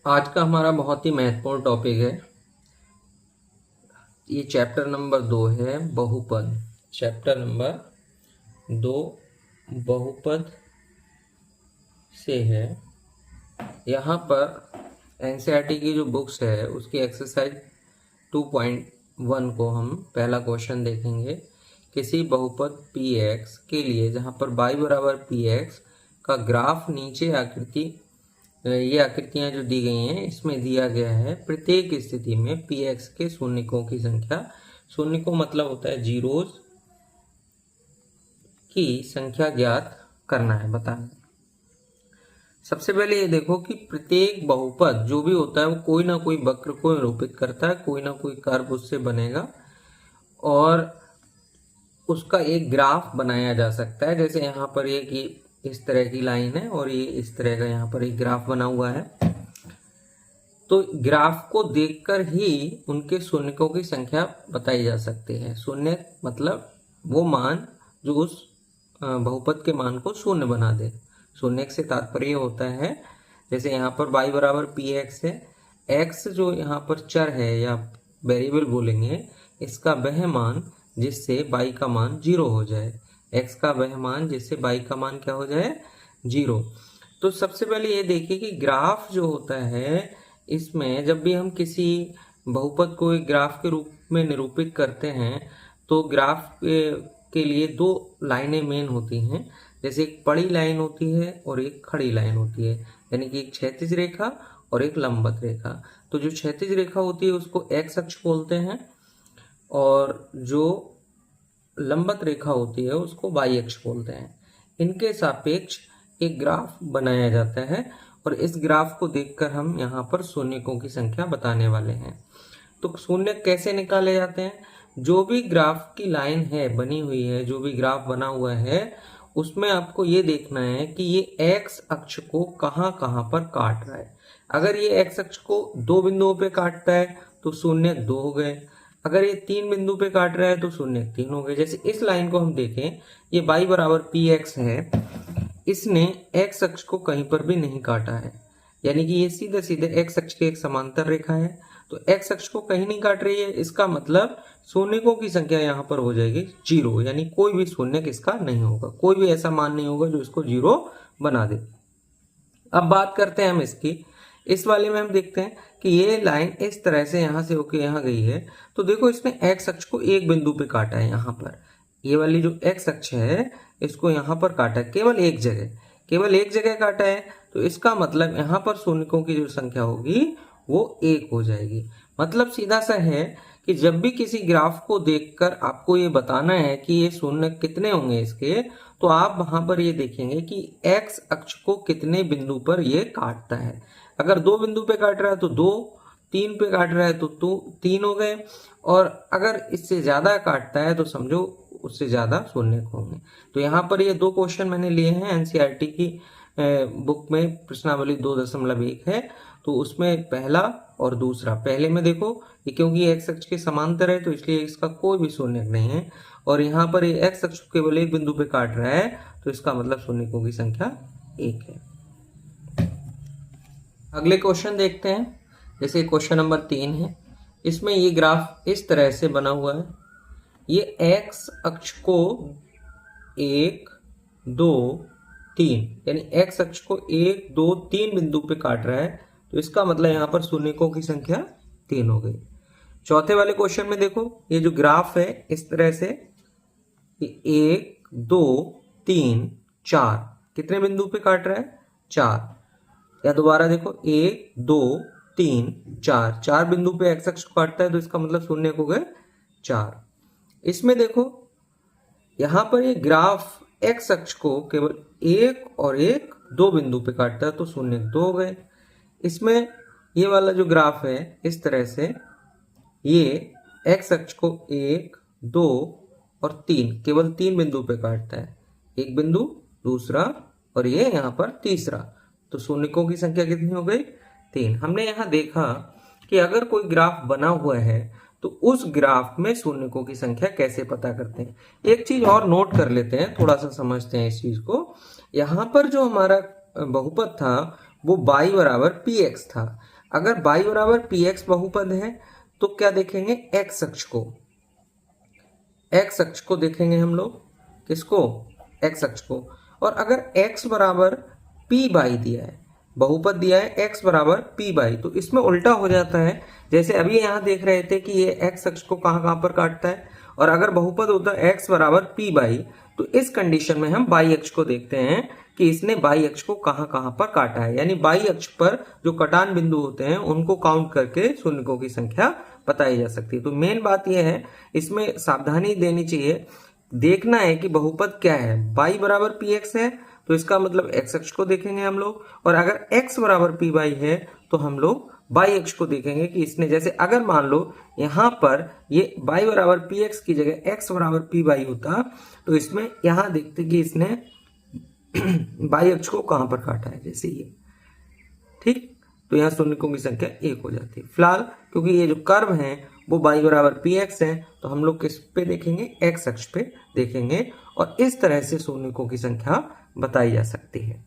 आज का हमारा बहुत ही महत्वपूर्ण टॉपिक है। ये चैप्टर नंबर 2 है, बहुपद। चैप्टर नंबर 2 बहुपद से है। यहाँ पर एनसीईआरटी की जो बुक्स है उसकी एक्सरसाइज 2.1 को हम पहला क्वेश्चन देखेंगे। किसी बहुपद px के लिए जहाँ पर y बराबर px का ग्राफ नीचे ये आकृतियां जो दी गई हैं इसमें दिया गया है। प्रत्येक स्थिति में px के शून्यकों की संख्या, शून्यकों मतलब होता है जीरोज, की संख्या ज्ञात करना है, बताना है। सबसे पहले ये देखो कि प्रत्येक बहुपद जो भी होता है वो कोई ना कोई वक्र को निरूपित करता है, कोई ना कोई कर्व उससे बनेगा और उसका एक ग्राफ बनाया जा सकता है। जैसे यहाँ पर ये कि इस तरह की लाइन है और ये इस तरह का यहाँ पर एक ग्राफ बना हुआ है। तो ग्राफ को देखकर ही उनके शून्यकों की संख्या बताई जा सकती है। शून्य मतलब वो मान जो उस बहुपद के मान को शून्य बना दे। शून्य से तात्पर्य होता है, जैसे यहाँ पर y बराबर पी एक्स है, x जो यहाँ पर चर है या वेरिएबल बोलेंगे, इसका वह मान जिससे y का मान 0 हो जाए, x का वह मान जिससे y का मान क्या हो जाए, 0। तो सबसे पहले ये देखिए कि ग्राफ जो होता है इसमें जब भी हम किसी बहुपद को एक ग्राफ के रूप में निरूपित करते हैं तो ग्राफ के लिए दो लाइनें मेन होती हैं। जैसे एक पड़ी लाइन होती है और एक खड़ी लाइन होती है, यानी कि एक क्षैतिज रेखा और एक लंबवत रेखा। तो जो क्षैतिज रेखा होती है उसको एक्स अक्ष बोलते हैं और जो लंबवत रेखा होती है उसको वाई अक्ष बोलते हैं। इनके सापेक्ष एक ग्राफ बनाया जाता है और इस ग्राफ को देखकर हम यहाँ पर शून्यकों की संख्या बताने वाले हैं। तो शून्य कैसे निकाले जाते हैं? जो भी ग्राफ की लाइन है बनी हुई है, जो भी ग्राफ बना हुआ है, उसमें आपको ये देखना है कि ये एक्स अक्ष को कहाँ कहाँ पर काट रहा है। अगर ये एक्स अक्ष को 2 बिंदुओं पे काटता है तो शून्य 2 हो गए। अगर ये 3 बिंदु पे काट रहा है तो शून्य 3 हो गए। जैसे इस लाइन को हम देखें, ये y बराबर पी एक्स है, इसने एक्स अक्ष को कहीं पर भी नहीं काटा है, यानी कि ये सीधे सीधे एक्स अक्ष की एक समांतर रेखा है। तो एक्स अक्ष को कहीं नहीं काट रही है, इसका मतलब शून्यकों की संख्या यहाँ पर हो जाएगी 0, यानी कोई भी शून्य इसका नहीं होगा, कोई भी ऐसा मान नहीं होगा जो इसको 0 बना दे। अब बात करते हैं हम इसकी। इस वाले में हम देखते हैं कि ये लाइन इस तरह से यहाँ से होके यहाँ गई है। तो देखो इसने एक्स अक्ष को एक बिंदु पे काटा है, यहाँ पर ये वाली जो एक्स अक्ष है इसको यहाँ पर काटा है, केवल एक जगह काटा है। तो इसका मतलब यहाँ पर शून्यकों की जो संख्या होगी वो 1 हो जाएगी। मतलब सीधा सा है कि जब भी किसी ग्राफ को देखकर आपको ये बताना है कि ये शून्य कितने होंगे इसके, तो आप वहां पर ये देखेंगे कि एक्स अक्ष को कितने बिंदु पर ये काटता है। अगर 2 बिंदु पे काट रहा है तो 2, 3 पे काट रहा है तो 3 हो गए, और अगर इससे ज्यादा काटता है तो समझो उससे ज्यादा शून्य होंगे। तो यहाँ पर ये 2 क्वेश्चन मैंने लिए हैं एनसीईआरटी की बुक में, प्रश्नावली 2.1 है, तो उसमें पहला और दूसरा। पहले में देखो ये क्योंकि एक्स अक्ष के समांतर है तो इसलिए इसका कोई भी शून्य नहीं है, और यहाँ पर ये एक्स अक्ष केवल एक बिंदु पे काट रहा है तो इसका मतलब शून्यकों की संख्या 1 है। अगले क्वेश्चन देखते हैं। जैसे क्वेश्चन नंबर 3 है, इसमें ये ग्राफ इस तरह से बना हुआ है। ये एक्स अक्ष को 1, 2, 3, यानी एक्स अक्ष को 1, 2, 3 बिंदु पे काट रहा है, तो इसका मतलब यहाँ पर शून्यकों की संख्या 3 हो गई। चौथे वाले क्वेश्चन में देखो ये जो ग्राफ है इस तरह से, 1, 2, 3, 4, कितने बिंदु पे काट रहा है, 4। या दोबारा देखो 1, 2, 3, 4, 4 बिंदु पे एक्स अक्ष को काटता है तो इसका मतलब शून्य हो गए 4। इसमें देखो यहां पर ये ग्राफ एक्स अक्ष को केवल 1 और 1, 2 बिंदु पे काटता है तो शून्य 2 हो गए। इसमें ये वाला जो ग्राफ है इस तरह से, ये एक्स अक्ष को 1, 2 और 3, केवल 3 बिंदु पे काटता है, एक बिंदु, दूसरा और ये यहाँ पर तीसरा, तो शून्यकों की संख्या कितनी हो गई, 3। हमने यहाँ देखा कि अगर कोई ग्राफ बना हुआ है तो उस ग्राफ में शून्यकों की संख्या कैसे पता करते हैं। एक चीज और नोट कर लेते हैं, थोड़ा सा समझते हैं इस चीज को। यहाँ पर जो हमारा बहुपद था वो y बराबर px था। अगर y बराबर px बहुपद है तो क्या देखेंगे, x अक्ष को, x अक्ष को देखेंगे हम लोग, किसको, x अक्ष को। और अगर x बराबर p बाई दिया है, बहुपद दिया है x बराबर p बाई, तो इसमें उल्टा हो जाता है। जैसे अभी यहाँ देख रहे थे कि ये x अक्ष को कहाँ पर काटता है, और अगर बहुपद होता है x बराबर p बाई, तो इस कंडीशन में हम y अक्ष को देखते हैं कि इसने y अक्ष को कहाँ पर काटा है। यानी y अक्ष पर जो कटान बिंदु होते हैं उनको काउंट करके शून्यकों की संख्या बताई जा सकती है। तो मेन बात यह है, इसमें सावधानी देनी चाहिए, देखना है कि बहुपद क्या है। y बराबर px है तो इसका मतलब x अक्ष को देखेंगे हम लोग, और अगर x बराबर p बाई है तो हम लोग y अक्ष को देखेंगे कि इसने, जैसे अगर मान लो यहाँ पर ये y बराबर px की जगह x बराबर p बाई होता, तो इसमें यहाँ देखते कि इसने y अक्ष को कहाँ पर काटा है, जैसे ये, ठीक। तो यहाँ शून्यकों की संख्या 1 हो जाती है। फिलहाल क्योंकि ये जो कर्व है वो y बराबर px है, तो हम लोग किस पे देखेंगे, x अक्ष पे देखेंगे, और इस तरह से शून्यकों की संख्या बताई जा सकती है।